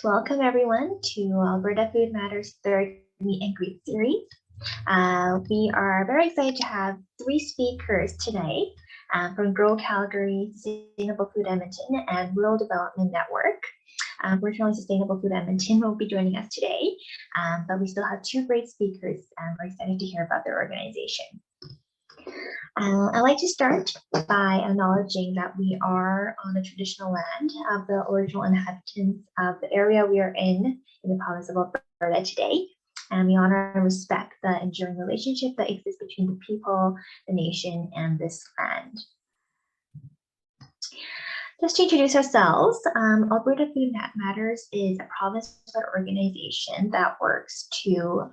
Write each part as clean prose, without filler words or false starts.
Welcome everyone to Alberta Food Matters third meet and greet series. We are very excited to have three speakers today from Grow Calgary, Sustainable Food Edmonton, and Rural Development Network. Unfortunately, Sustainable Food Edmonton won't be joining us today, but we still have two great speakers and we're excited to hear about their organization. I'd like to start by acknowledging that we are on the traditional land of the original inhabitants of the area we are in the province of Alberta today. And we honor and respect the enduring relationship that exists between the people, the nation, and this land. Just to introduce ourselves, Alberta Food Matters is a province-wide organization that works to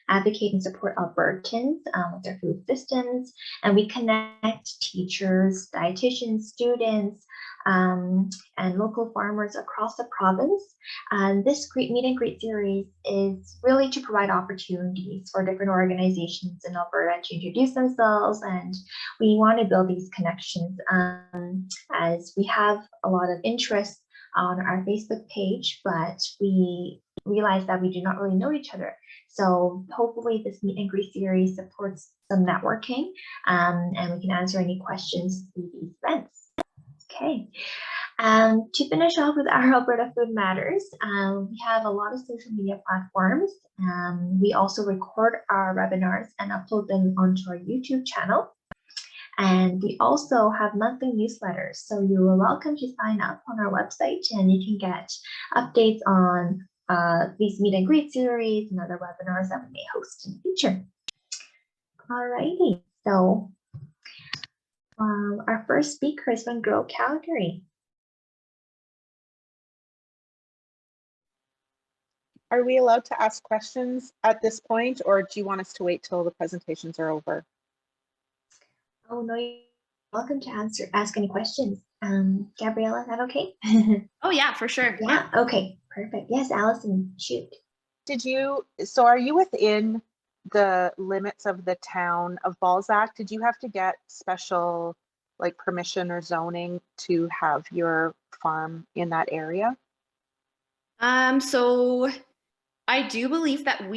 advocate and support Albertans with their food systems, and we connect teachers, dietitians, students, and local farmers across the province. This great meet and greet series is really to provide opportunities for different organizations in Alberta to introduce themselves, and we want to build these connections as we have a lot of interest on our Facebook page, but we realize that we do not really know each other. So hopefully this meet and greet series supports some networking, and we can answer any questions through these events. Okay. To finish off with our Alberta Food Matters, we have a lot of social media platforms. We also record our webinars and upload them onto our YouTube channel. And we also have monthly newsletters, so you are welcome to sign up on our website and you can get updates on these meet and greet series and other webinars that we may host in the future. Alrighty, so our first speaker is from Grow Calgary. Are we allowed to ask questions at this point, or do you want us to wait till the presentations are over? Oh no, you're welcome to ask any questions. Gabriella, is that okay? Oh yeah, for sure. Yeah, okay, perfect. Yes, Allison, shoot. So are you within the limits of the town of Balzac? Did you have to get special like permission or zoning to have your farm in that area? So I do believe that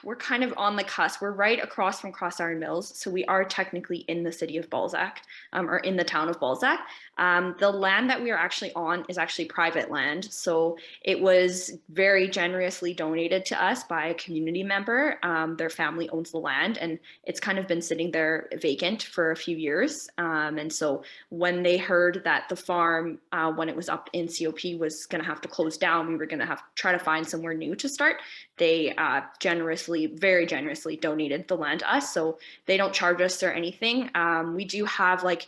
we're kind of on the cusp. We're right across from Cross Iron Mills. So we are technically in the city of Balzac, or in the town of Balzac. The land that we are actually on is actually private land. So it was very generously donated to us by a community member. Their family owns the land and it's kind of been sitting there vacant for a few years. And so when they heard that the farm, when it was up in COP, was going to have to close down, we were going to have to try to find somewhere new to start. They very generously donated the land to us. So they don't charge us or anything. We do have like,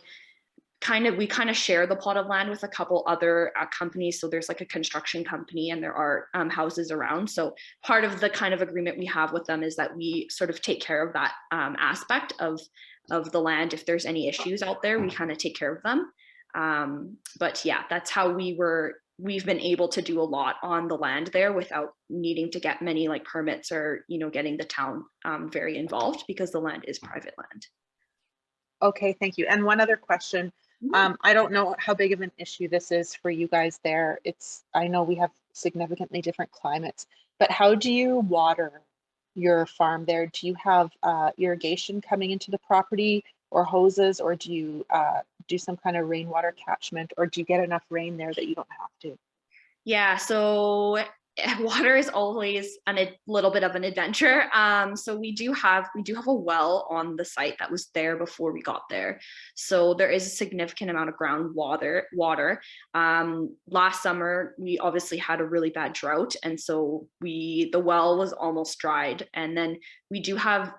we kind of share the plot of land with a couple other companies. So there's like a construction company and there are houses around. So part of the kind of agreement we have with them is that we sort of take care of that aspect of the land. If there's any issues out there, we kind of take care of them. But yeah, that's how we've been able to do a lot on the land there without needing to get many like permits or, getting the town very involved because the land is private land. Okay, thank you. And one other question. I don't know how big of an issue this is for you guys there. I know we have significantly different climates, but how do you water your farm there? Do you have irrigation coming into the property or hoses, or do you do some kind of rainwater catchment, or do you get enough rain there that you don't have to? Yeah, so water is always a little bit of an adventure. So we do have a well on the site that was there before we got there. So there is a significant amount of groundwater. Last summer we obviously had a really bad drought, and so the well was almost dried. And then we do have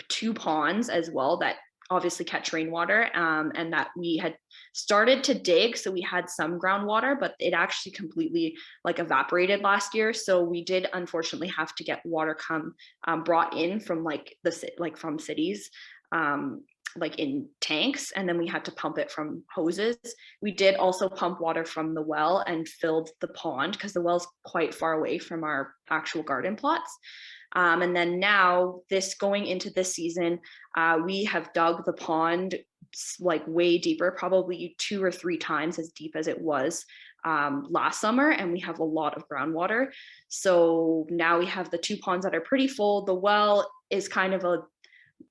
2 ponds as well that obviously catch rainwater, and that we had started to dig, so we had some groundwater, but it actually completely like evaporated last year. So we did unfortunately have to get water brought in from from cities, like in tanks, and then we had to pump it from hoses. We did also pump water from the well and filled the pond because the well's quite far away from our actual garden plots. And then now going into this season, we have dug the pond like way deeper, probably 2 or 3 times as deep as it was last summer, and we have a lot of groundwater. So now we have the 2 ponds that are pretty full. The well is kind of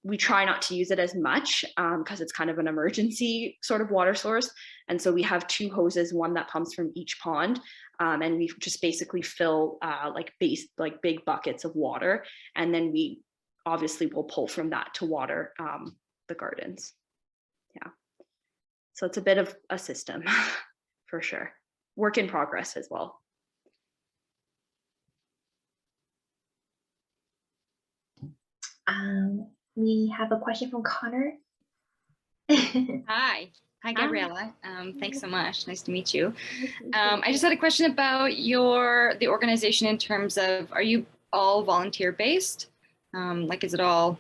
we try not to use it as much because it's kind of an emergency sort of water source. And so we have 2 hoses, one that pumps from each pond. And we just basically fill like big buckets of water. And then we obviously will pull from that to water the gardens. Yeah. So it's a bit of a system for sure. Work in progress as well. We have a question from Connor. Hi, Gabriella. Thanks so much. Nice to meet you. I just had a question about the organization in terms of, are you all volunteer based? Like, is it all,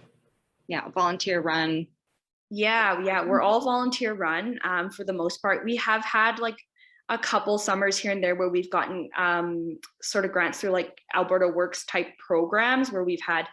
volunteer run? Yeah, we're all volunteer run for the most part. We have had like a couple summers here and there where we've gotten sort of grants through like Alberta Works type programs where we've had,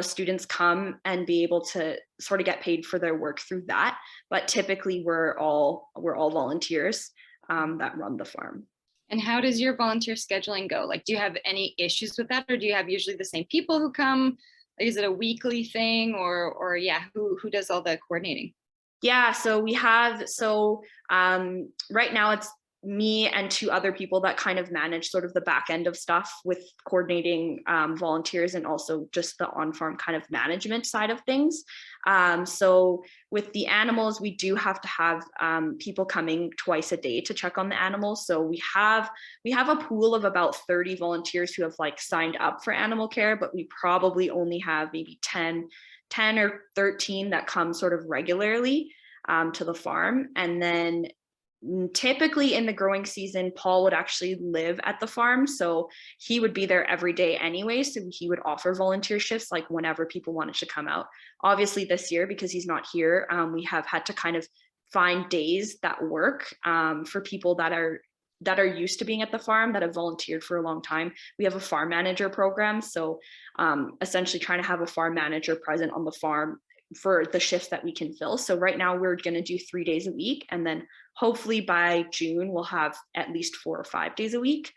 students come and be able to sort of get paid for their work through that. But typically we're all volunteers that run the farm. And how does your volunteer scheduling go? Like, do you have any issues with that, or do you have usually the same people who come? Like, is it a weekly thing, or who does all the coordinating? Yeah, so we have, right now it's me and 2 other people that kind of manage sort of the back end of stuff with coordinating volunteers and also just the on-farm kind of management side of things. So with the animals, we do have to have people coming twice a day to check on the animals. So we have a pool of about 30 volunteers who have like signed up for animal care, but we probably only have maybe 10 or 13 that come sort of regularly to the farm. And then typically in the growing season, Paul would actually live at the farm. So he would be there every day anyway. So he would offer volunteer shifts like whenever people wanted to come out. Obviously this year, because he's not here, we have had to kind of find days that work for people that are used to being at the farm, that have volunteered for a long time. We have a farm manager program. So essentially trying to have a farm manager present on the farm for the shifts that we can fill. So right now we're going to do 3 days a week. And then hopefully by June, we'll have at least 4 or 5 days a week,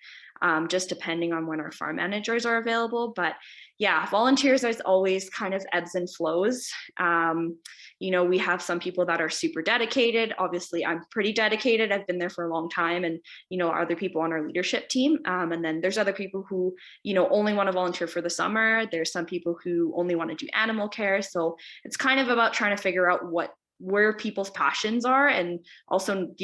just depending on when our farm managers are available. But yeah, volunteers, there's always kind of ebbs and flows. We have some people that are super dedicated. Obviously, I'm pretty dedicated. I've been there for a long time, and, other people on our leadership team. And then there's other people who, only want to volunteer for the summer. There's some people who only want to do animal care. So it's kind of about trying to figure out where people's passions are, and also,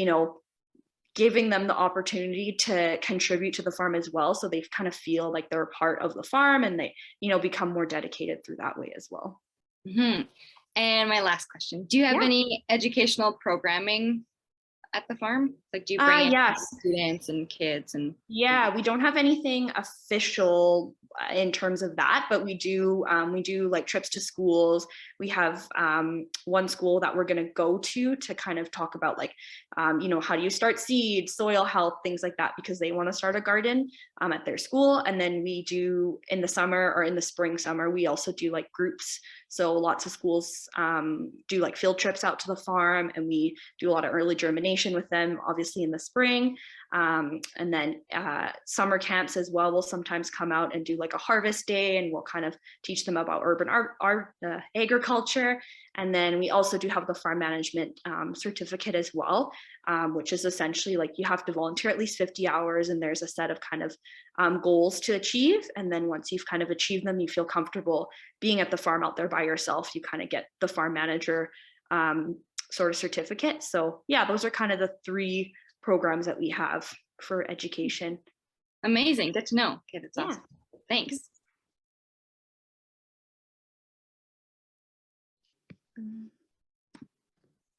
giving them the opportunity to contribute to the farm as well. So they kind of feel like they're a part of the farm, and they, become more dedicated through that way as well. Mm-hmm. And my last question, do you have any educational programming at the farm? Like, do you bring in students and kids? And yeah, we don't have anything official in terms of that, but we do like trips to schools. We have one school that we're going to go to kind of talk about like, how do you start seeds, soil health, things like that, because they want to start a garden at their school. And then we do in the summer, or in the summer, we also do like groups. So lots of schools do like field trips out to the farm, and we do a lot of early germination with them, obviously in the spring. And then summer camps as well will sometimes come out and do like a harvest day, and we'll kind of teach them about urban agriculture. And then we also do have the farm management certificate as well, which is essentially like you have to volunteer at least 50 hours, and there's a set of kind of goals to achieve. And then once you've kind of achieved them, you feel comfortable being at the farm out there by yourself, you kind of get the farm manager sort of certificate. So yeah, those are kind of the 3 programs that we have for education. Amazing, good to know. Okay, that's awesome. Thanks.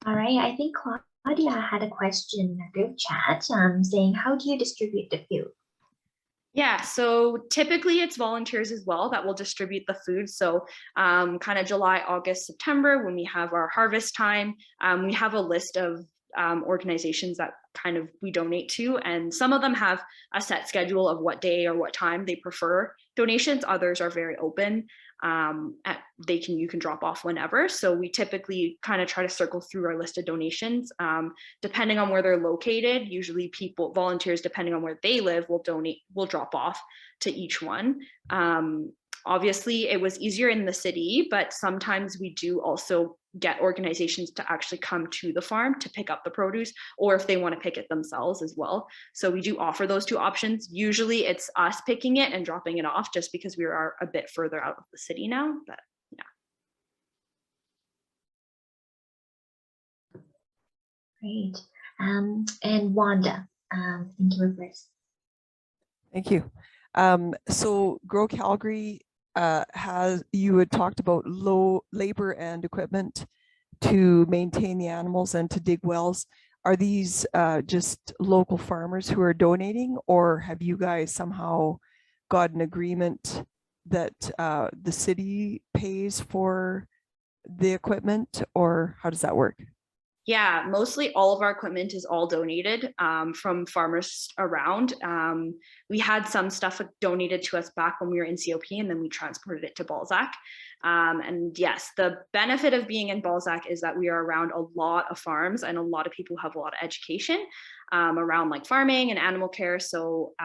All right, I think Claudia had a question in our group chat saying, how do you distribute the food? Yeah, so typically it's volunteers as well that will distribute the food. So kind of July, August, September, when we have our harvest time, we have a list of organizations that kind of we donate to, and some of them have a set schedule of what day or what time they prefer donations. Others are very open. you can drop off whenever. So we typically kind of try to circle through our list of donations. Depending on where they're located, usually volunteers, depending on where they live, will drop off to each one. Obviously, it was easier in the city, but sometimes we do also get organizations to actually come to the farm to pick up the produce, or if they want to pick it themselves as well. So we do offer those two options. Usually it's us picking it and dropping it off, just because we are a bit further out of the city now, but yeah. Great. And Wanda, thank you first. Thank you. So Grow Calgary you had talked about low labor and equipment to maintain the animals and to dig wells. Are these just local farmers who are donating, or have you guys somehow got an agreement that the city pays for the equipment, or how does that work? Yeah, mostly all of our equipment is all donated from farmers around. We had some stuff donated to us back when we were in COP, and then we transported it to Balzac. And yes, the benefit of being in Balzac is that we are around a lot of farms, and a lot of people have a lot of education around like farming and animal care. So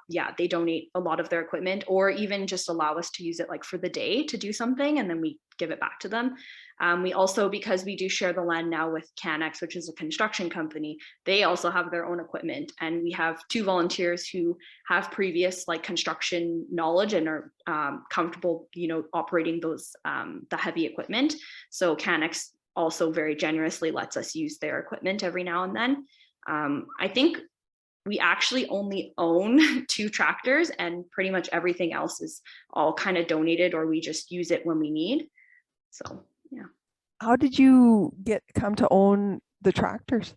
yeah, they donate a lot of their equipment, or even just allow us to use it like for the day to do something, and then we give it back to them. We also, because we do share the land now with Canex, which is a construction company, they also have their own equipment. And we have 2 volunteers who have previous like construction knowledge and are comfortable, operating those, the heavy equipment. So Canex also very generously lets us use their equipment every now and then. I think we actually only own 2 tractors, and pretty much everything else is all kind of donated, or we just use it when we need. So, yeah. How did you come to own the tractors?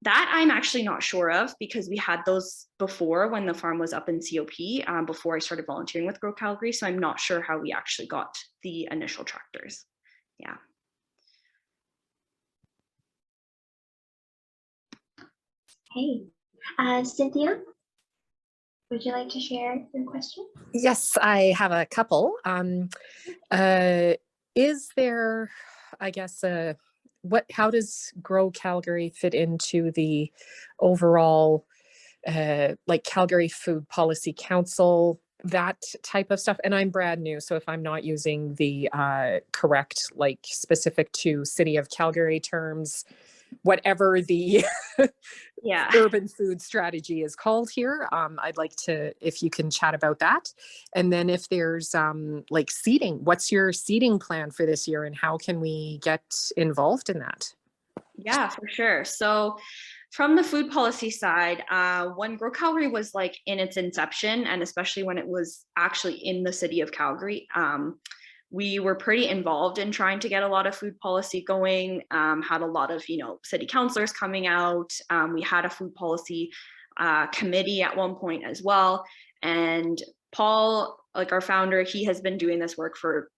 That I'm actually not sure of, because we had those before when the farm was up in COP, before I started volunteering with Grow Calgary. So I'm not sure how we actually got the initial tractors. Yeah. Hey, Cynthia, would you like to share your question? Yes, I have a couple. Is there, I guess, how does Grow Calgary fit into the overall, like Calgary Food Policy Council, that type of stuff? And I'm brand new, so if I'm not using the correct, like specific to City of Calgary terms, whatever the Yeah. urban food strategy is called here. I'd like to, if you can chat about that. And then if there's like seeding, what's your seeding plan for this year, and how can we get involved in that? Yeah, for sure. So from the food policy side, when Grow Calgary was like in its inception, and especially when it was actually in the city of Calgary, we were pretty involved in trying to get a lot of food policy going, had a lot of, city councilors coming out. We had a food policy committee at one point as well. And Paul, like our founder, he has been doing this work for,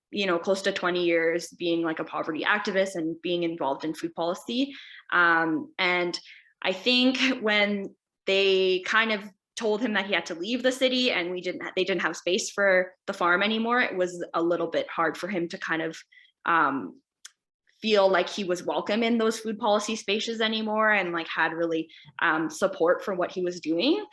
close to 20 years, being like a poverty activist and being involved in food policy. And I think when they kind of told him that he had to leave the city and they didn't have space for the farm anymore, it was a little bit hard for him to kind of feel like he was welcome in those food policy spaces anymore, and like had really support for what he was doing,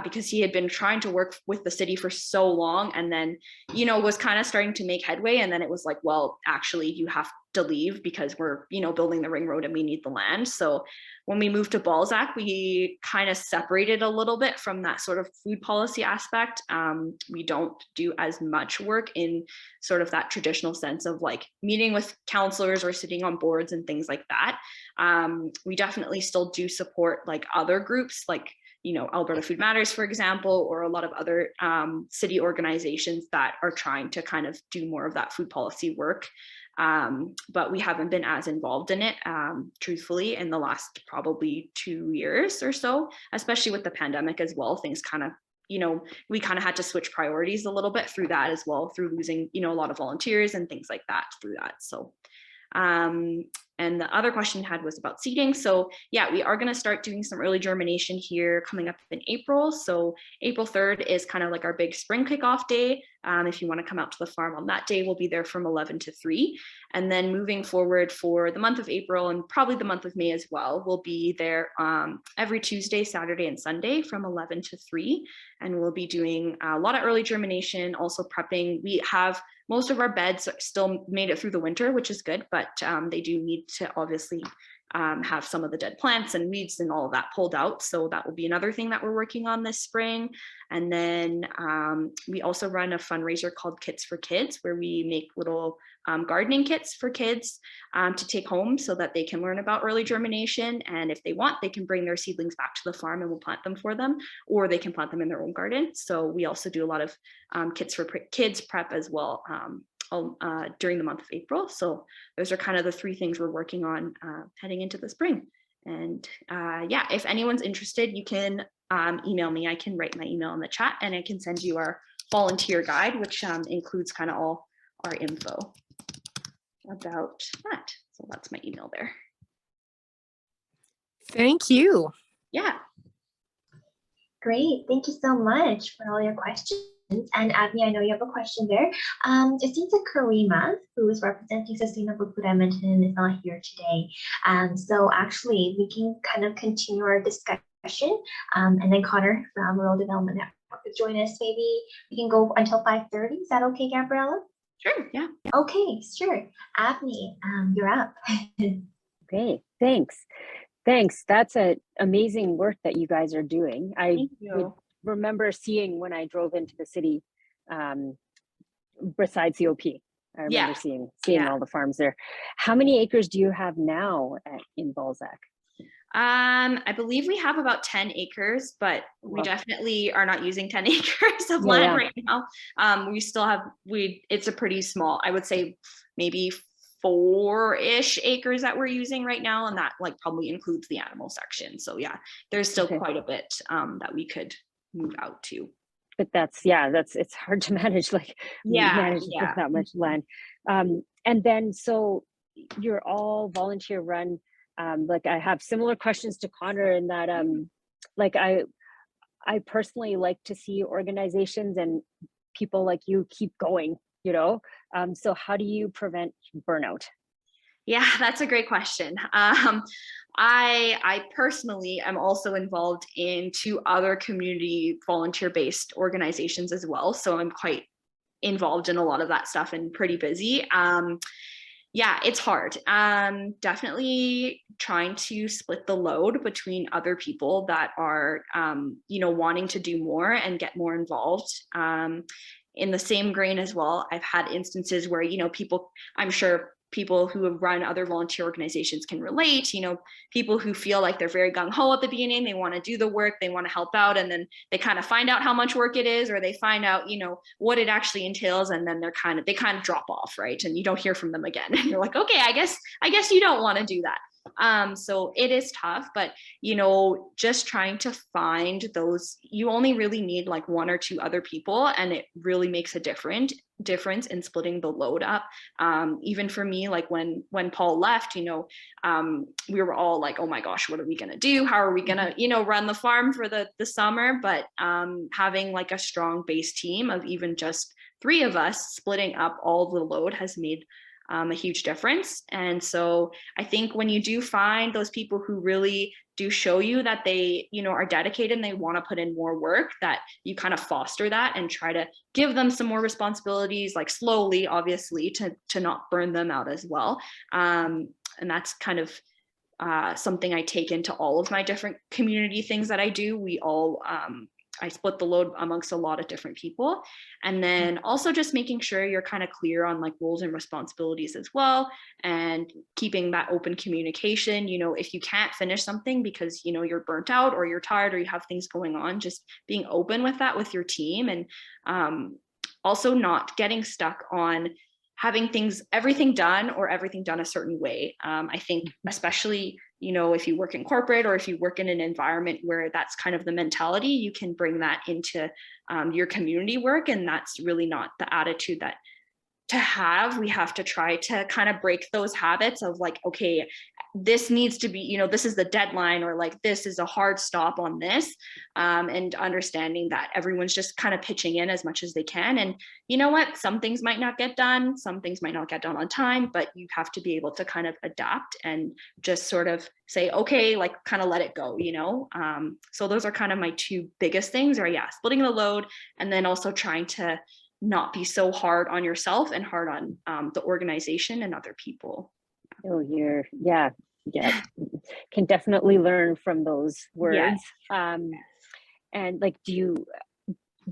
because he had been trying to work with the city for so long, and then was kind of starting to make headway, and then it was like, well, actually you have to leave because we're building the ring road and we need the land. So when we moved to Balzac, we kind of separated a little bit from that sort of food policy aspect. We don't do as much work in sort of that traditional sense of like meeting with counselors or sitting on boards and things like that. We definitely still do support like other groups, like Alberta Food Matters, for example, or a lot of other city organizations that are trying to kind of do more of that food policy work. But we haven't been as involved in it, truthfully, in the last probably 2 years or so, especially with the pandemic as well. Things kind of, we kind of had to switch priorities a little bit through that as well, through losing, a lot of volunteers and things like that through that. So, and And the other question you had was about seeding. So yeah, we are going to start doing some early germination here coming up in April. So April 3rd is kind of like our big spring kickoff day. If you want to come out to the farm on that day, we'll be there from 11 to 3. And then moving forward for the month of April and probably the month of May as well, we'll be there every Tuesday, Saturday, and Sunday from 11 to 3. And we'll be doing a lot of early germination, also prepping. We have most of our beds still made it through the winter, which is good, but they do need to obviously have some of the dead plants and weeds and all of that pulled out. So that will be another thing that we're working on this spring. And then we also run a fundraiser called Kits for Kids, where we make little gardening kits for kids to take home so that they can learn about early germination. And if they want, they can bring their seedlings back to the farm and we'll plant them for them, or they can plant them in their own garden. So we also do a lot of kits for kids prep as well during the month of April. So those are kind of the 3 things we're working on heading into the spring. And yeah, if anyone's interested, you can email me. I can write my email in the chat and I can send you our volunteer guide, which includes kind of all our info about that. So that's my email there. Thank you. Yeah. Great. Thank you so much for all your questions. And Abby, I know you have a question there. It seems like Karima, who is representing Sustainable Food Edmonton, is not here today. So actually, we can kind of continue our discussion. And then Connor from Rural Development Network will join us. Maybe we can go until 5:30. Is that okay, Gabriella? Sure. Yeah. Okay, sure. Abby, you're up. Okay, thanks. Thanks. That's amazing work that you guys are doing. I Thank you. remember seeing when I drove into the city, besides COP. I remember seeing all the farms there. How many acres do you have now in Balzac? I believe we have about 10 acres, but we definitely are not using 10 acres of land right now. We still have, it's a pretty small, I would say maybe 4-ish acres that we're using right now. And that like probably includes the animal section. So yeah, there's still quite a bit that we could move out to. But it's hard to manage, manage that much land. And then, so you're all volunteer run. Like I have similar questions to Connor in that, like I personally like to see organizations and people like you keep going, you know? So how do you prevent burnout? Yeah, that's a great question. I personally am also involved in 2 other community volunteer-based organizations as well. So I'm quite involved in a lot of that stuff and pretty busy. Yeah, it's hard. Definitely trying to split the load between other people that are, wanting to do more and get more involved. In the same grain as well, I've had instances where, people, I'm sure people who have run other volunteer organizations can relate, people who feel like they're very gung-ho at the beginning, they want to do the work, they want to help out, and then they kind of find out how much work it is, or they find out, what it actually entails, and then they kind of drop off, right? And you don't hear from them again. And you're like, okay, I guess you don't want to do that. So it is tough, but just trying to find those, you only really need like 1 or 2 other people, and it really makes a difference in splitting the load up. Even for me, like when Paul left, we were all like, oh my gosh, what are we gonna do? How are we gonna, run the farm for the summer? But having like a strong base team of even just 3 of us splitting up all the load has made a huge difference. And so I think when you do find those people who really do show you that they, are dedicated and they want to put in more work, that you kind of foster that and try to give them some more responsibilities, like slowly, obviously, to not burn them out as well. And that's kind of something I take into all of my different community things that I do. We all, I split the load amongst a lot of different people. And then also just making sure you're kind of clear on like roles and responsibilities as well, and keeping that open communication. If you can't finish something because, you're burnt out or you're tired or you have things going on, just being open with that with your team. And also not getting stuck on having everything done a certain way. I think especially, if you work in corporate or if you work in an environment where that's kind of the mentality, you can bring that into your community work. And that's really not the attitude that to have. We have to try to kind of break those habits of like, okay, this needs to be, you know, this is the deadline, or like this is a hard stop on this, and understanding that everyone's just kind of pitching in as much as they can. And you know what, some things might not get done, some things might not get done on time, but you have to be able to kind of adapt and just sort of say, okay, like kind of let it go, you know. So those are kind of my two biggest things, are yeah, splitting the load, and then also trying to not be so hard on yourself and hard on the organization and other people. Oh, yeah, can definitely learn from those words. Yes. And like, do you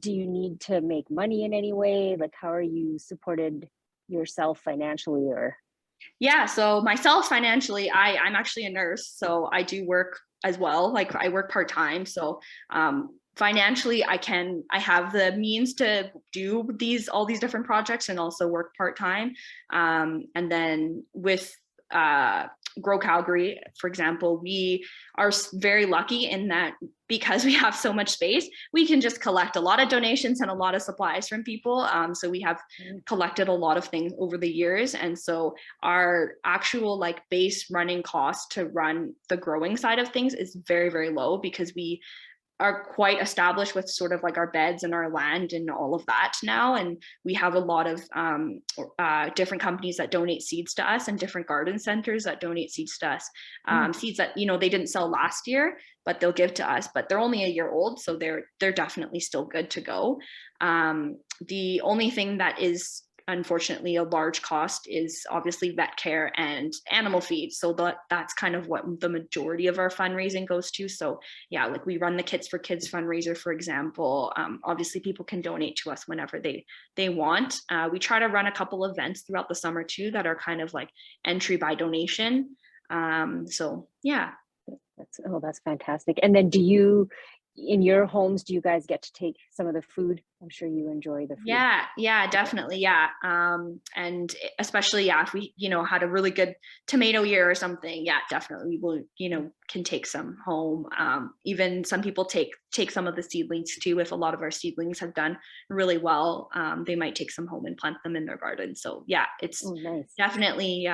need to make money in any way? Like, how are you supported yourself financially? Or yeah, so myself financially, I'm actually a nurse, so I do work as well. Like I work part-time, so financially I have the means to do all these different projects and also work part-time. And then with Grow Calgary, for example, we are very lucky in that because we have so much space, we can just collect a lot of donations and a lot of supplies from people. So we have collected a lot of things over the years. And so our actual like base running cost to run the growing side of things is very, very low, because we are quite established with sort of like our beds and our land and all of that now. And we have a lot of different companies that donate seeds to us, and different garden centers that donate seeds to us. Seeds that, you know, they didn't sell last year, but they'll give to us, but they're only a year old. So they're definitely still good to go. The only thing that is unfortunately a large cost is obviously vet care and animal feed. So that's kind of what the majority of our fundraising goes to. So yeah, like we run the Kits for Kids fundraiser, for example. Obviously people can donate to us whenever they want. We try to run a couple events throughout the summer too that are kind of like entry by donation. So yeah. That's fantastic. And then in your homes, do you guys get to take some of the food? I'm sure you enjoy the food. Yeah, definitely. Yeah. And especially, yeah, if we, you know, had a really good tomato year or something, yeah, definitely we will, you know, can take some home. Even some people take some of the seedlings too. If a lot of our seedlings have done really well, they might take some home and plant them in their garden. So yeah, it's nice. Definitely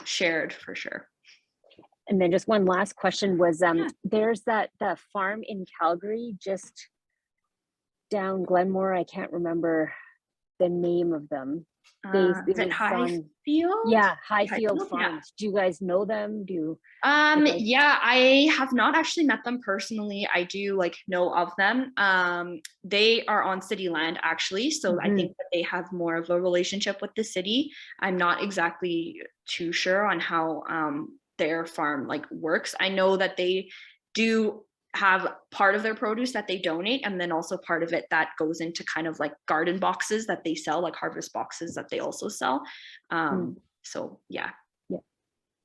shared for sure. And then just one last question was, there's that farm in Calgary, just down Glenmore. I can't remember the name of them. Is it Highfield? Yeah, Highfield Farms. Yeah. Do you guys know them? Yeah, I have not actually met them personally. I do like know of them. They are on city land actually, so I think that they have more of a relationship with the city. I'm not exactly too sure on how their farm like works. I know that they do have part of their produce that they donate, and then also part of it that goes into kind of like garden boxes that they sell, like harvest boxes that they also sell. So yeah.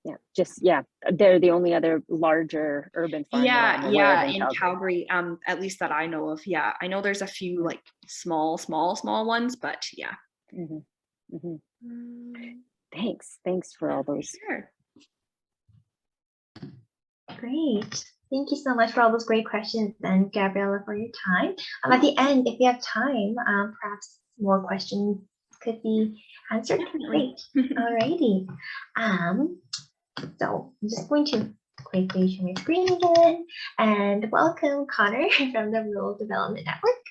They're the only other larger urban farm in Calgary, at least that I know of. Yeah, I know there's a few like small ones, but yeah. Thanks for all those. Sure. Great. Thank you so much for all those great questions, and Gabriella, for your time. At the end, if you have time, perhaps more questions could be answered. Great. Alrighty. So I'm just going to quickly share my screen again, and welcome Connor from the Rural Development Network.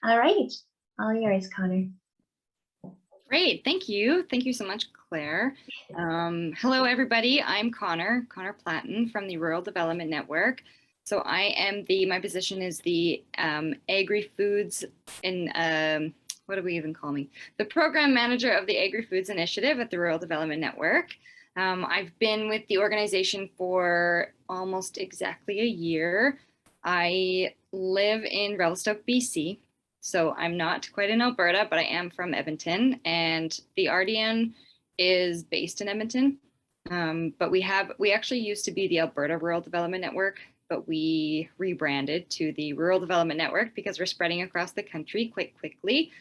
All right, all yours, Connor. Great, thank you. Thank you so much, Claire. Hello, everybody. I'm Connor Platten from the Rural Development Network. So I am my position is the Agri-Foods in, what do we even call me? The Program Manager of the Agri-Foods Initiative at the Rural Development Network. I've been with the organization for almost exactly a year. I live in Revelstoke, BC. So I'm not quite in Alberta, but I am from Edmonton, and the RDN is based in Edmonton. But we actually used to be the Alberta Rural Development Network, but we rebranded to the Rural Development Network because we're spreading across the country quite quickly.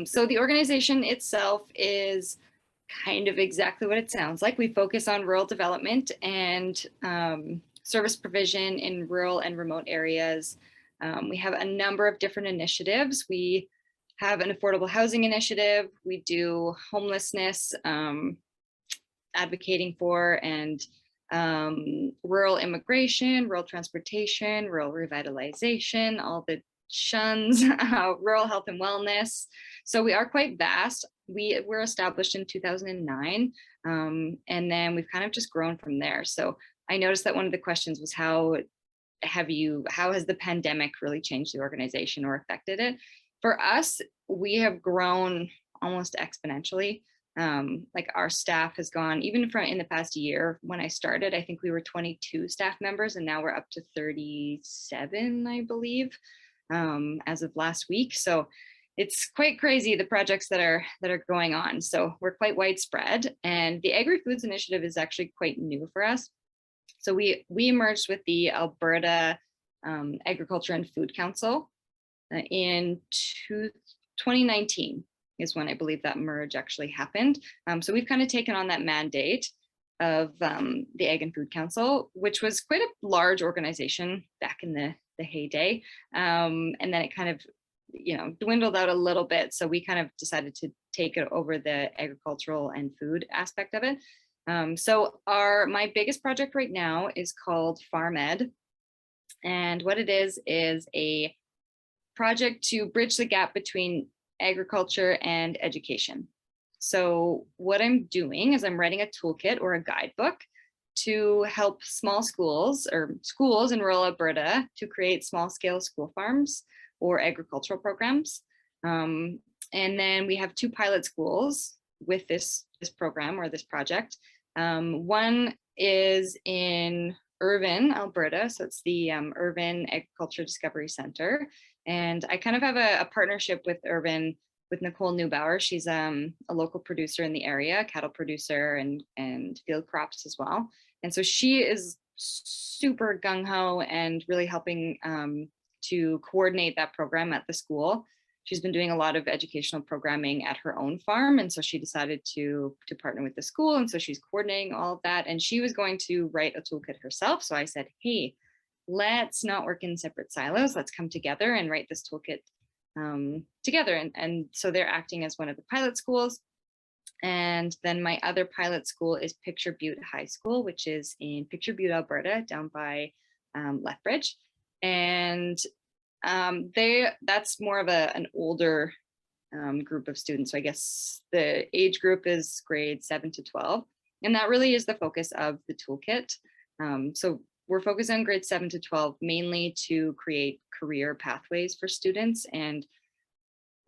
So the organization itself is kind of exactly what it sounds like. We focus on rural development and service provision in rural and remote areas. We have a number of different initiatives. We have an affordable housing initiative. We do homelessness, advocating for, and rural immigration, rural transportation, rural revitalization, all the shuns, rural health and wellness. So we are quite vast. We were established in 2009, and then we've kind of just grown from there. So I noticed that one of the questions was how has the pandemic really changed the organization or affected it? For us, we have grown almost exponentially. Like our staff has gone, even from in the past year, when I started, I think we were 22 staff members, and now we're up to 37, I believe, as of last week. So it's quite crazy, the projects that are going on. So we're quite widespread, and the Agri-Foods Initiative is actually quite new for us. So we merged with the Alberta Agriculture and Food Council in 2019 is when I believe that merge actually happened. So we've kind of taken on that mandate of the Ag and Food Council, which was quite a large organization back in the heyday. And then it kind of, dwindled out a little bit. So we kind of decided to take it over the agricultural and food aspect of it. So my biggest project right now is called Farm Ed. And what it is a project to bridge the gap between agriculture and education. So what I'm doing is I'm writing a toolkit or a guidebook to help small schools or schools in rural Alberta to create small scale school farms or agricultural programs. And then we have 2 pilot schools with this program or this project. One is in Irvine, Alberta. So it's the Irvine Agriculture Discovery Center. And I kind of have a partnership with Irvine, with Nicole Neubauer. She's a local producer in the area, cattle producer and field crops as well. And so she is super gung-ho and really helping to coordinate that program at the school. She's been doing a lot of educational programming at her own farm. And so she decided to partner with the school. And so she's coordinating all of that. And she was going to write a toolkit herself. So I said, hey, let's not work in separate silos. Let's come together and write this toolkit together. And so they're acting as one of the pilot schools. And then my other pilot school is Picture Butte High School, which is in Picture Butte, Alberta, down by Lethbridge. And that's more of an older group of students. So I guess the age group is grade 7 to 12. And that really is the focus of the toolkit. So we're focused on grade 7 to 12, mainly to create career pathways for students and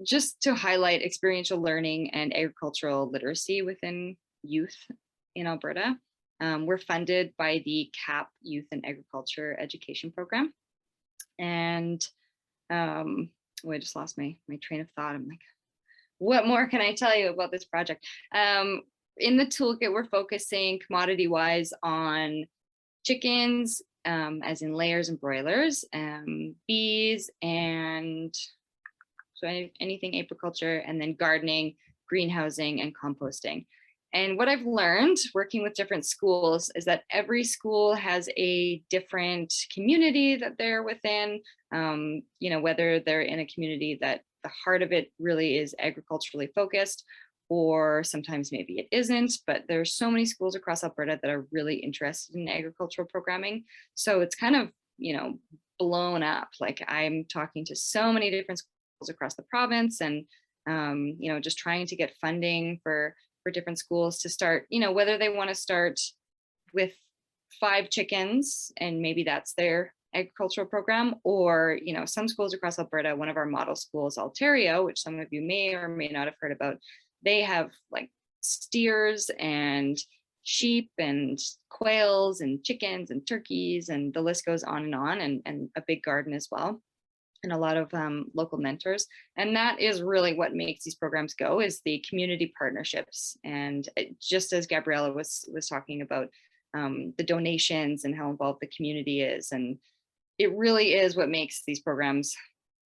just to highlight experiential learning and agricultural literacy within youth in Alberta. We're funded by the CAP Youth and Agriculture Education Program. And I just lost my train of thought. I'm like, what more can I tell you about this project? In the toolkit, we're focusing commodity-wise on chickens, as in layers and broilers, bees, and so anything apiculture, and then gardening, greenhousing, and composting. And what I've learned working with different schools is that every school has a different community that they're within, whether they're in a community that the heart of it really is agriculturally focused, or sometimes maybe it isn't, but there's so many schools across Alberta that are really interested in agricultural programming. So it's kind of, blown up. Like I'm talking to so many different schools across the province and, just trying to get funding for different schools to start, whether they want to start with 5 chickens and maybe that's their agricultural program, or, some schools across Alberta, one of our model schools, Ontario, which some of you may or may not have heard about, they have like steers and sheep and quails and chickens and turkeys, and the list goes on, and a big garden as well, and a lot of local mentors. And that is really what makes these programs go, is the community partnerships. And just as Gabriella was talking about the donations and how involved the community is, and it really is what makes these programs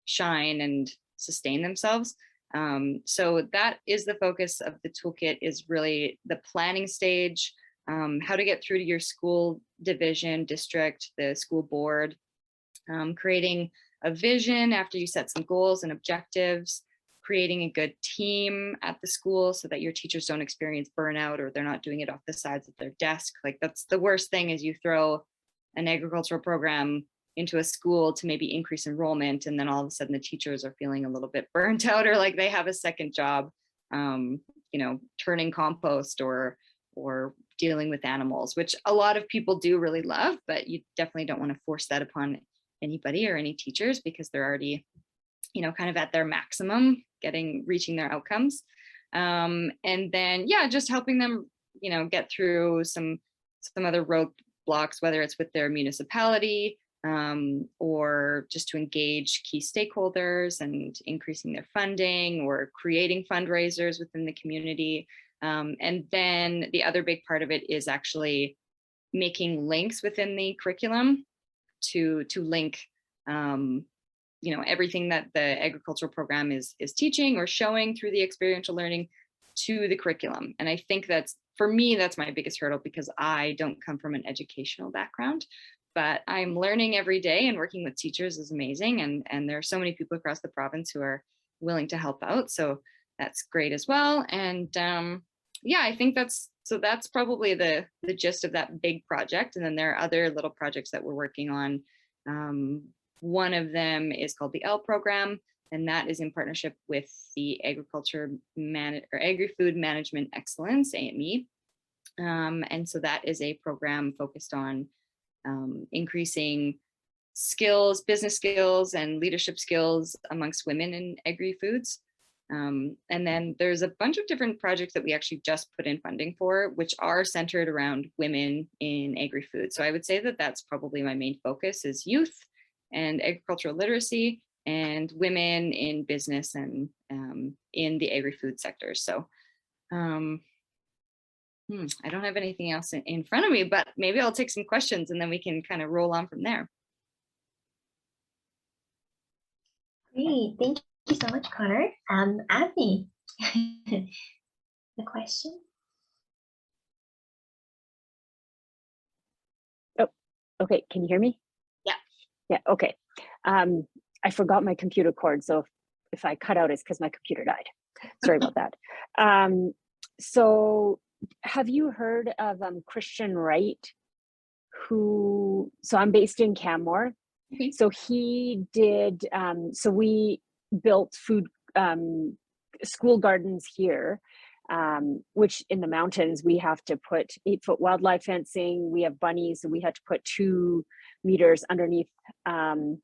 shine and sustain themselves. So that is the focus of the toolkit, is really the planning stage, how to get through to your school division, district, the school board, creating a vision after you set some goals and objectives, creating a good team at the school so that your teachers don't experience burnout or they're not doing it off the sides of their desk. Like that's the worst thing, is you throw an agricultural program into a school to maybe increase enrollment, and then all of a sudden the teachers are feeling a little bit burnt out, or like they have a second job, you know, turning compost or dealing with animals, which a lot of people do really love, but you definitely don't want to force that upon anybody or any teachers, because they're already, you know, kind of at their maximum, reaching their outcomes. And then, yeah, just helping them, you know, get through some other roadblocks, whether it's with their municipality, or just to engage key stakeholders and increasing their funding or creating fundraisers within the community. And then the other big part of it is actually making links within the curriculum to link, you know, everything that the agricultural program is teaching or showing through the experiential learning to the curriculum. And I think that's, for me, that's my biggest hurdle, because I don't come from an educational background, but I'm learning every day, and working with teachers is amazing. And there are so many people across the province who are willing to help out. So that's great as well. And yeah, I think that's probably the gist of that big project. And then there are other little projects that we're working on. One of them is called the L program, and that is in partnership with the Agri-Food Management Excellence, AME. And so that is a program focused on increasing skills, business skills, and leadership skills amongst women in agri-foods. And then there's a bunch of different projects that we actually just put in funding for, which are centered around women in agri-food. So I would say that that's probably my main focus, is youth and agricultural literacy and women in business and in the agri-food sector. So I don't have anything else in front of me, but maybe I'll take some questions and then we can kind of roll on from there. Great, thank you so much, Connor. Abby, the question. Oh, okay. Can you hear me? Yeah. Yeah. Okay. I forgot my computer cord, so if I cut out, it's because my computer died. Sorry about that. So, have you heard of Christian Wright? So I'm based in Canmore. Okay. So he did. So we built school gardens here, which in the mountains we have to put 8-foot wildlife fencing. We have bunnies, so we had to put 2 meters underneath. And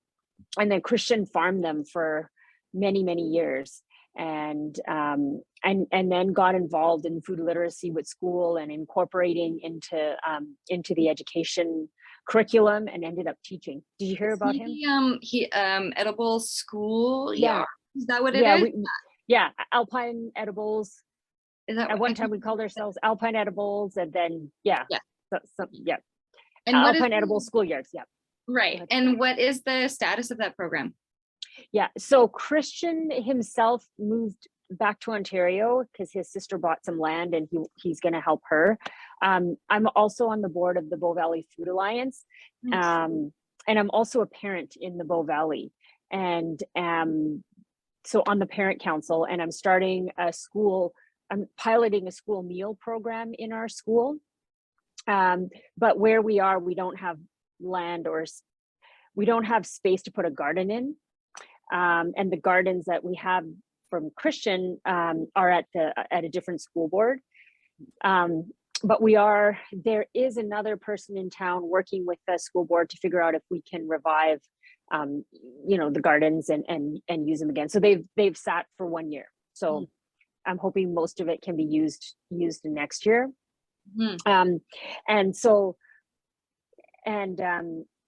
then Christian farmed them for many, many years, and then got involved in food literacy with school and incorporating into the education curriculum, and ended up teaching. Did you hear about him? Edible school. Yeah. Is that what it is? Yeah, Alpine Edibles. Is that At one time we called ourselves Alpine Edibles, and then yeah. And Alpine Edible schoolyards. Yeah. Right. And what is the status of that program? Yeah, so Christian himself moved back to Ontario because his sister bought some land, and he's going to help her. I'm also on the board of the Bow Valley Food Alliance, and I'm also a parent in the Bow Valley, and so on the parent council, and I'm starting a school. I'm piloting a school meal program in our school, but where we are, we don't have land, or we don't have space to put a garden in. And the gardens that we have from Christian are at a different school board. But there is another person in town working with the school board to figure out if we can revive, the gardens and use them again. So they've sat for 1 year. So I'm hoping most of it can be used next year.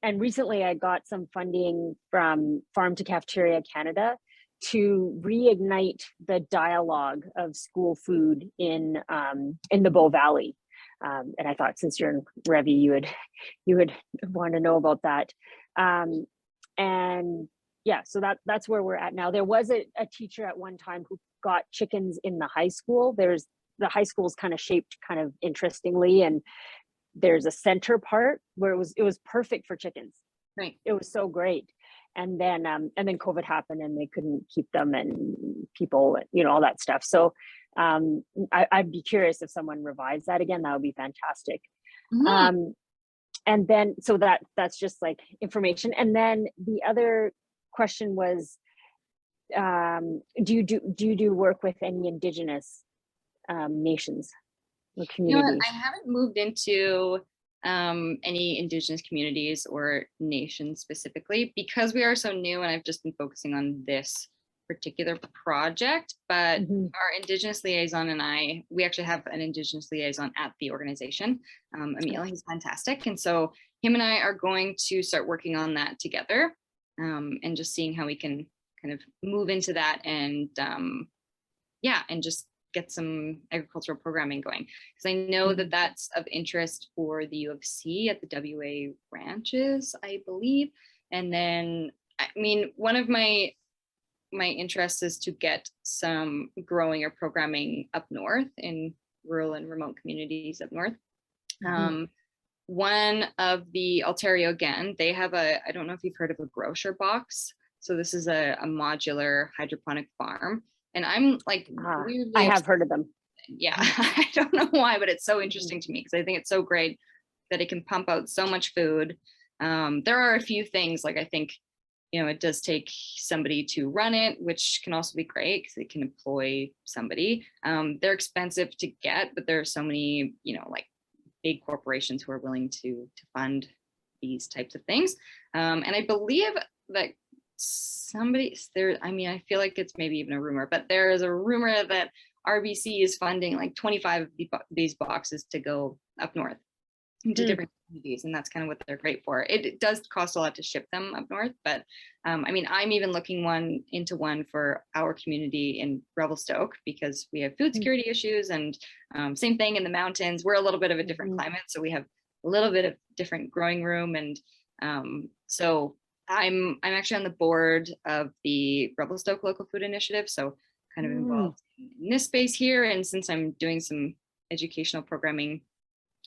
And recently I got some funding from Farm to Cafeteria Canada to reignite the dialogue of school food in the Bow Valley. And I thought, since you're in Revy, you would want to know about that. And yeah, so that's where we're at now. There was a teacher at one time who got chickens in the high school. The high school is kind of shaped kind of interestingly, and there's a center part where it was perfect for chickens. Right. It was so great. and then COVID happened and they couldn't keep them, and people, you know, all that stuff. So I'd be curious if someone revised that again. That would be fantastic. And then, so that's just like information. And then the other question was, do you do work with any Indigenous nations or You know what, communities? I haven't moved into any Indigenous communities or nations specifically because we are so new, and I've just been focusing on this particular project. But our Indigenous liaison and I, we actually have an Indigenous liaison at the organization. Emil, he's fantastic. And so him and I are going to start working on that together, and just seeing how we can kind of move into that, and and just get some agricultural programming going, because I know that that's of interest for the U of C at the WA ranches, I believe. And then, I mean, one of my interests is to get some growing or programming up north in rural and remote communities up north. One of the Ontario, again, they have I don't know if you've heard of a grocer box. So this is a modular hydroponic farm. And I'm like, I have heard of them. Yeah, I don't know why, but it's so interesting to me because I think it's so great that it can pump out so much food. There are a few things, like I think, you know, it does take somebody to run it, which can also be great because it can employ somebody. They're expensive to get, but there are so many, you know, like big corporations who are willing to fund these types of things. And I believe that somebody there, I mean, I feel like it's maybe even a rumor, but there is a rumor that RBC is funding like 25 of these boxes to go up north into different communities, and that's kind of what they're great for. It does cost a lot to ship them up north, but I mean, I'm even looking into one for our community in Revelstoke because we have food security issues, and same thing in the mountains. We're a little bit of a different climate, so we have a little bit of different growing room, and so I'm actually on the board of the Revelstoke Local Food Initiative, so kind of involved in this space here. And since I'm doing some educational programming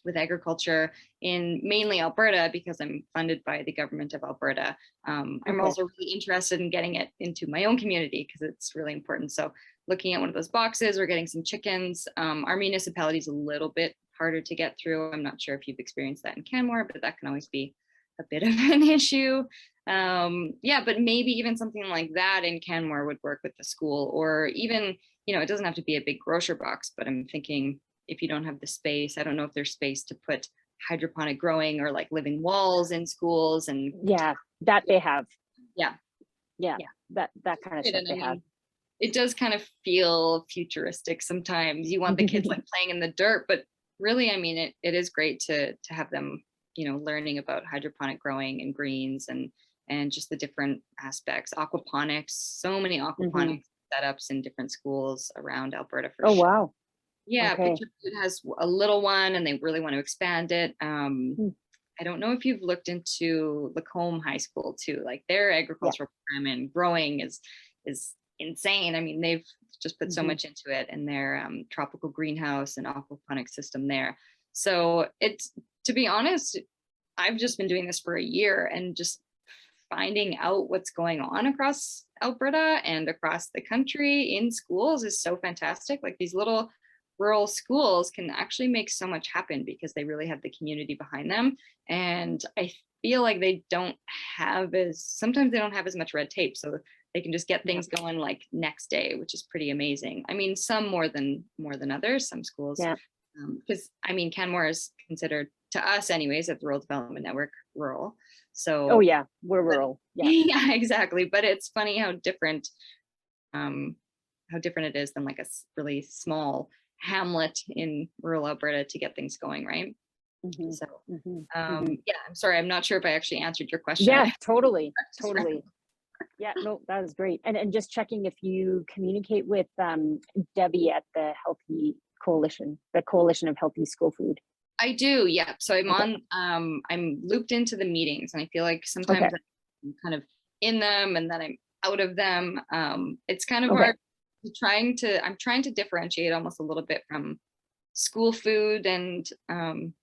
with agriculture in mainly Alberta, because I'm funded by the government of Alberta, I'm also really interested in getting it into my own community because it's really important. So looking at one of those boxes or getting some chickens. Our municipality is a little bit harder to get through. I'm not sure if you've experienced that in Canmore, but that can always be a bit of an issue. But maybe even something like that in Canmore would work with the school, or even, you know, it doesn't have to be a big grocer box, but I'm thinking if you don't have the space, I don't know if there's space to put hydroponic growing or like living walls in schools. And that they have. That kind of stuff they have. It does kind of feel futuristic sometimes. You want the kids like playing in the dirt, but really, I mean, it is great to have them, you know, learning about hydroponic growing and greens and just the different aspects. Aquaponics, so many aquaponics setups in different schools around Alberta for sure. Wow. Yeah, Picture Butte has a little one and they really want to expand it. I don't know if you've looked into Lacombe High School too, like their agricultural program and growing is insane. I mean, they've just put so much into it, and their tropical greenhouse and aquaponic system there. So it's, to be honest, I've just been doing this for a year, and just finding out what's going on across Alberta and across the country in schools is so fantastic. Like these little rural schools can actually make so much happen because they really have the community behind them. And I feel like sometimes they don't have as much red tape, so they can just get things going like next day, which is pretty amazing. I mean, some more than others, some schools, because I mean, Canmore is considered, to us anyways, at the Rural Development Network, rural. So we're rural. Yeah, exactly. But it's funny how different it is than like a really small hamlet in rural Alberta to get things going, right? So I'm sorry, I'm not sure if I actually answered your question. Yeah, totally. Yeah, no, that was great. And just checking if you communicate with Debbie at the Healthy Coalition, the Coalition of Healthy School Food. I do, yeah. So I'm I'm looped into the meetings, and I feel like sometimes I'm kind of in them and then I'm out of them. It's kind of hard. I'm trying to differentiate almost a little bit from school food and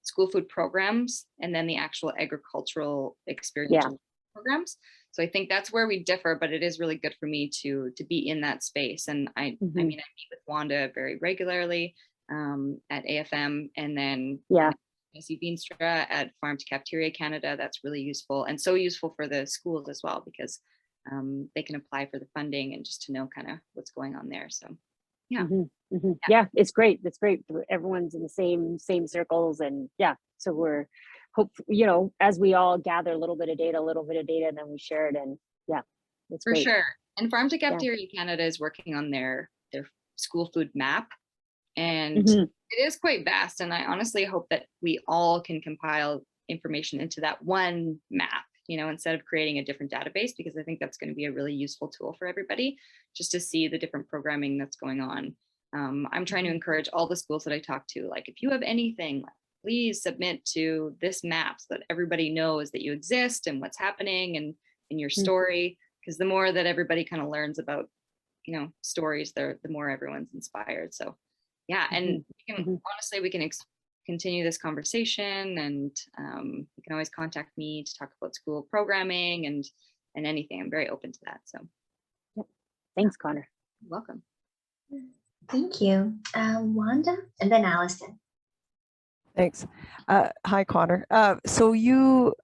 school food programs, and then the actual agricultural experiential programs. So I think that's where we differ, but it is really good for me to be in that space. And I mean, I meet with Wanda very regularly at AFM, and then I see Veenstra at Farm to Cafeteria Canada. That's really useful, and so useful for the schools as well, because they can apply for the funding and just to know kind of what's going on there. So yeah. Yeah, it's great. It's great. Everyone's in the same circles, and yeah, so we're you know, as we all gather a little bit of data, and then we share it, and yeah, it's for great. sure. And Farm to Cafeteria Canada is working on their school food map, and it is quite vast. And I honestly hope that we all can compile information into that one map, you know, instead of creating a different database, because I think that's going to be a really useful tool for everybody, just to see the different programming that's going on. I'm trying to encourage all the schools that I talk to, like, if you have anything, please submit to this map so that everybody knows that you exist and what's happening and in your story. Because the more that everybody kind of learns about, you know, stories, the more everyone's inspired. So yeah, and we can, honestly, we can continue this conversation, and you can always contact me to talk about school programming and anything. I'm very open to that. So yep. Thanks, Connor. You're welcome. Thank you. Wanda, and then Allison. Thanks. Hi, Connor. So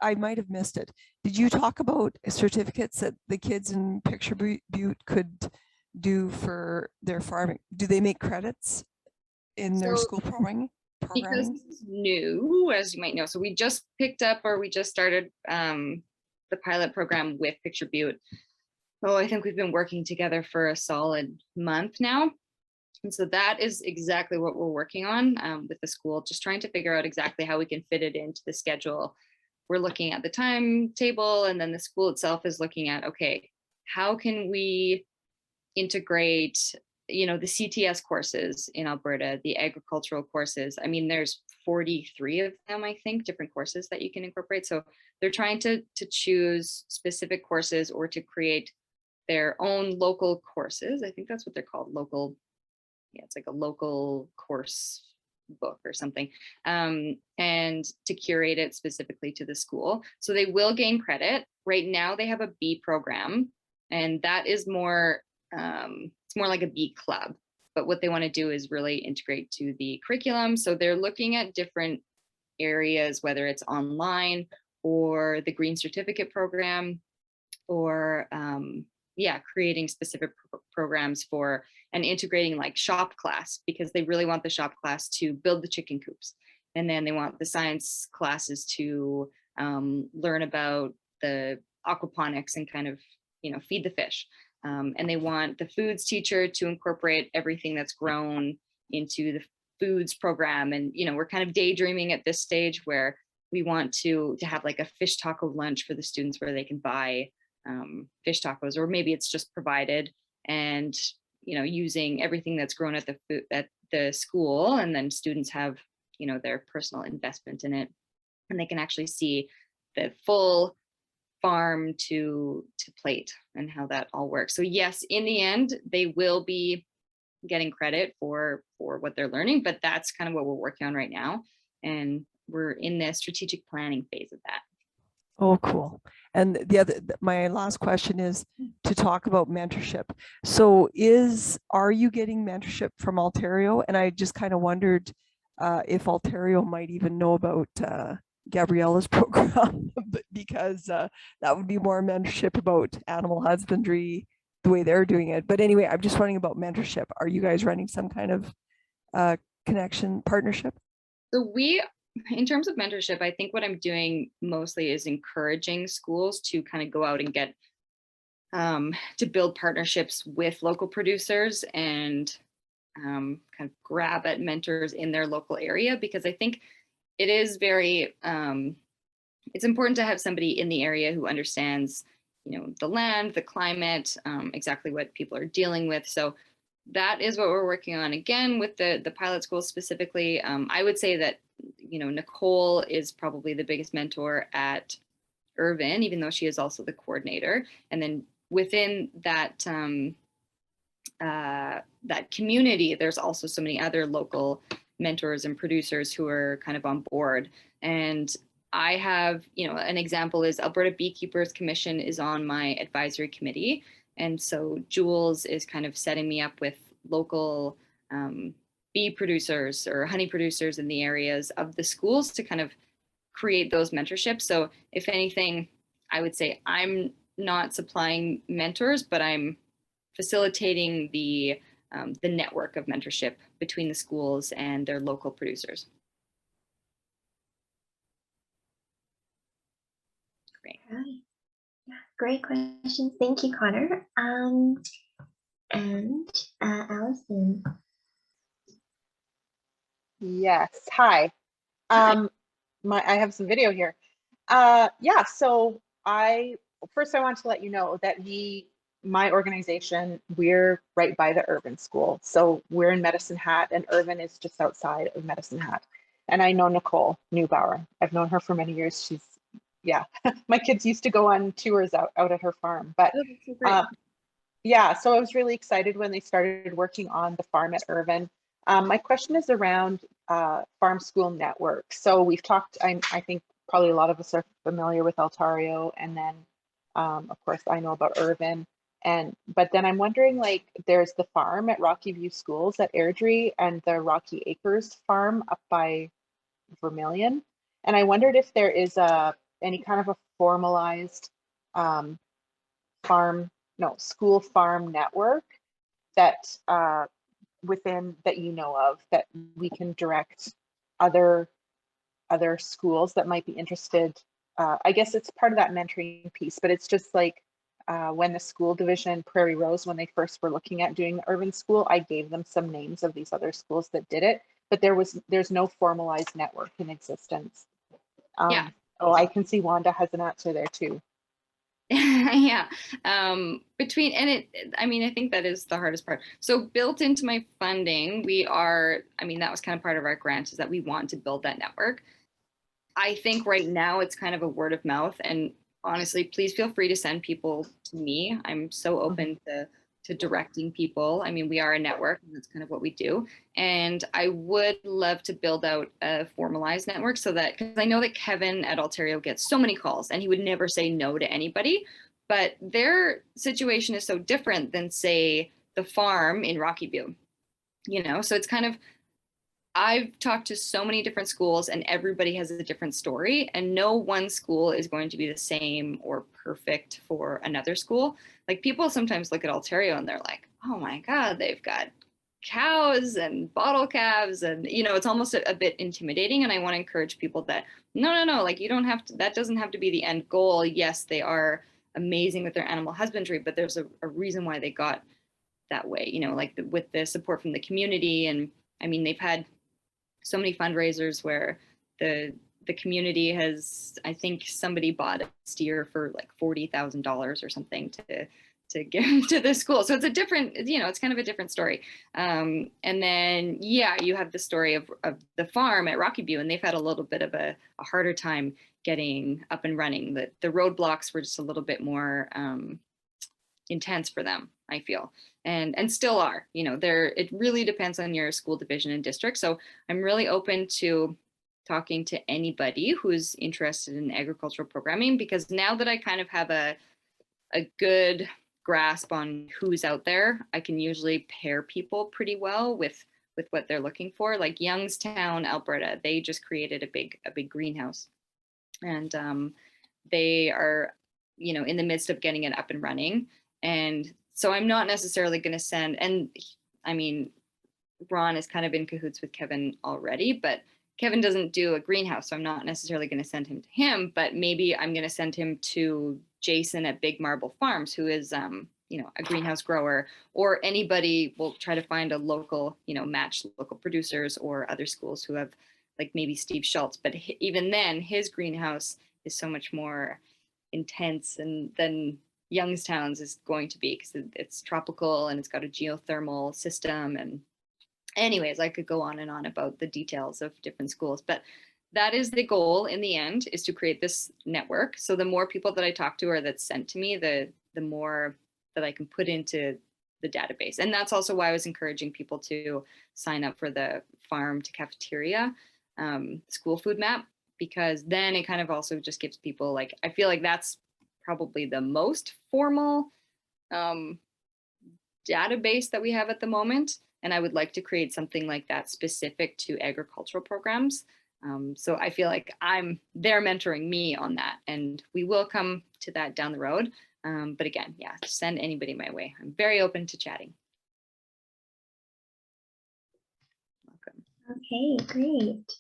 I might have missed it. Did you talk about certificates that the kids in Picture Butte could do for their farming? Do they make credits in their school programming? Because this is new, as you might know. So we just started the pilot program with Picture Butte. Oh, I think we've been working together for a solid month now. And so that is exactly what we're working on with the school, just trying to figure out exactly how we can fit it into the schedule. We're looking at the timetable, and then the school itself is looking at, okay, how can we integrate, you know, the CTS courses in Alberta, the agricultural courses. I mean, there's 43 of them, I think, different courses that you can incorporate. So they're trying to choose specific courses or to create their own local courses. I think that's what they're called, local. Yeah, it's like a local course book or something, and to curate it specifically to the school. So they will gain credit. Right now they have a B program, and that is more, it's more like a B club. But what they want to do is really integrate to the curriculum. So they're looking at different areas, whether it's online or the Green Certificate program, or creating specific programs for and integrating like shop class, because they really want the shop class to build the chicken coops. And then they want the science classes to learn about the aquaponics and kind of, you know, feed the fish. And they want the foods teacher to incorporate everything that's grown into the foods program. And, you know, we're kind of daydreaming at this stage where we want to have like a fish taco lunch for the students where they can buy fish tacos, or maybe it's just provided, and, you know, using everything that's grown at the school, and then students have, you know, their personal investment in it, and they can actually see the full farm to plate and how that all works. So yes, in the end, they will be getting credit for what they're learning, but that's kind of what we're working on right now, and we're in the strategic planning phase of that. Oh, cool. And my last question is to talk about mentorship. So are you getting mentorship from Ontario? And I just kind of wondered if Ontario might even know about Gabriella's program, because that would be more mentorship about animal husbandry, the way they're doing it. But anyway, I'm just wondering about mentorship. Are you guys running some kind of partnership? So in terms of mentorship, I think what I'm doing mostly is encouraging schools to kind of go out and get to build partnerships with local producers and kind of grab at mentors in their local area, because I think it is very, it's important to have somebody in the area who understands, you know, the land, the climate, exactly what people are dealing with. So that is what we're working on, again, with the pilot schools specifically. I would say that, you know, Nicole is probably the biggest mentor at Irvin, even though she is also the coordinator. And then within that that community, there's also so many other local mentors and producers who are kind of on board. And I have, an example is Alberta Beekeepers Commission is on my advisory committee. And so Jules is kind of setting me up with local bee producers or honey producers in the areas of the schools to kind of create those mentorships. So if anything, I would say I'm not supplying mentors, but I'm facilitating the network of mentorship between the schools and their local producers. Great. Right. Yeah, great questions. Thank you, Connor. And Allison. Yes. Hi. I have some video here. Yeah. So first I want to let you know that my organization, we're right by the Irvine School. So we're in Medicine Hat, and Irvine is just outside of Medicine Hat. And I know Nicole Neubauer. I've known her for many years. She's, yeah, my kids used to go on tours out at her farm. But yeah, so I was really excited when they started working on the farm at Irvine. My question is around farm school network. So we've talked, I think probably a lot of us are familiar with Ontario, and then of course I know about Irvine. But then I'm wondering, like, there's the farm at Rocky View Schools at Airdrie and the Rocky Acres farm up by Vermilion. And I wondered if there is any kind of a formalized school farm network that within that you know of that we can direct other schools that might be interested. I guess it's part of that mentoring piece, but it's just like when the school division, Prairie Rose, when they first were looking at doing the Irvine School, I gave them some names of these other schools that did it, but there's no formalized network in existence. Yeah. Oh, I can see Wanda has an answer there too. Yeah. I think that is the hardest part. So built into my funding, that was kind of part of our grant, is that we want to build that network. I think right now it's kind of a word of mouth, and honestly, please feel free to send people to me. I'm so open to directing people. I mean, we are a network, and that's kind of what we do. And I would love to build out a formalized network so that, because I know that Kevin at Ontario gets so many calls and he would never say no to anybody, but their situation is so different than, say, the farm in Rocky View, So it's kind of, I've talked to so many different schools and everybody has a different story, and no one school is going to be the same or perfect for another school. Like, people sometimes look at Ontario and they're like, oh my God, they've got cows and bottle calves, and it's almost a bit intimidating. And I want to encourage people that no, like, you don't have to, that doesn't have to be the end goal. Yes, they are amazing with their animal husbandry, but there's a reason why they got that way, like with the support from the community. And I mean, they've had so many fundraisers where the community has, I think somebody bought a steer for like $40,000 or something to give to the school. So it's a different, it's kind of a different story. And then, yeah, you have the story of the farm at Rocky View, and they've had a little bit of a harder time getting up and running. The roadblocks were just a little bit more intense for them, I feel, and still are. It really depends on your school division and district. So I'm really open to talking to anybody who's interested in agricultural programming, because now that I kind of have a good grasp on who's out there, I can usually pair people pretty well with what they're looking for. Like Youngstown, Alberta, they just created a big greenhouse, and they are, in the midst of getting it up and running. And so I'm not necessarily going to send, and I mean, Ron is kind of in cahoots with Kevin already, but Kevin doesn't do a greenhouse, so I'm not necessarily going to send him to him, but maybe I'm going to send him to Jason at Big Marble Farms, who is, a greenhouse grower, or anybody. Will try to find a local, match local producers or other schools who have, like maybe Steve Schultz, but even then his greenhouse is so much more intense than Youngstown's is going to be, because it's tropical and it's got a geothermal system. And anyways, I could go on and on about the details of different schools, but that is the goal in the end, is to create this network. So the more people that I talk to or that's sent to me, the more that I can put into the database. And that's also why I was encouraging people to sign up for the farm to cafeteria school food map, because then it kind of also just gives people like, I feel like that's probably the most formal database that we have at the moment. And I would like to create something like that specific to agricultural programs. So I feel like they're mentoring me on that, and we will come to that down the road. But again, yeah, send anybody my way. I'm very open to chatting. Welcome. Okay, great.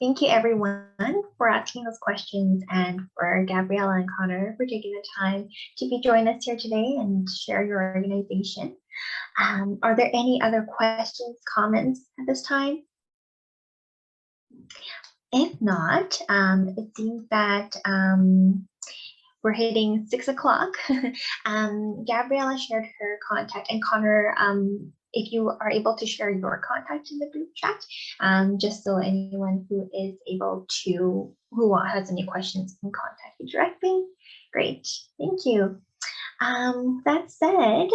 Thank you everyone for asking those questions, and for Gabriella and Connor for taking the time to be joining us here today and share your organization. Are there any other questions, comments at this time? If not, it seems that we're hitting 6 o'clock. Gabriella shared her contact, and Connor, if you are able to share your contact in the group chat, just so anyone who is able to, who has any questions can contact you directly. Great, thank you. That said,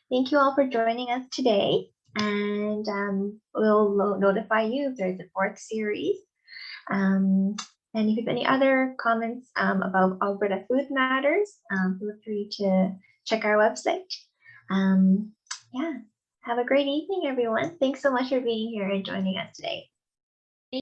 thank you all for joining us today, and we'll notify you if there's a 4th series. And if you have any other comments about Alberta Food Matters, feel free to check our website. Yeah, have a great evening, everyone. Thanks so much for being here and joining us today.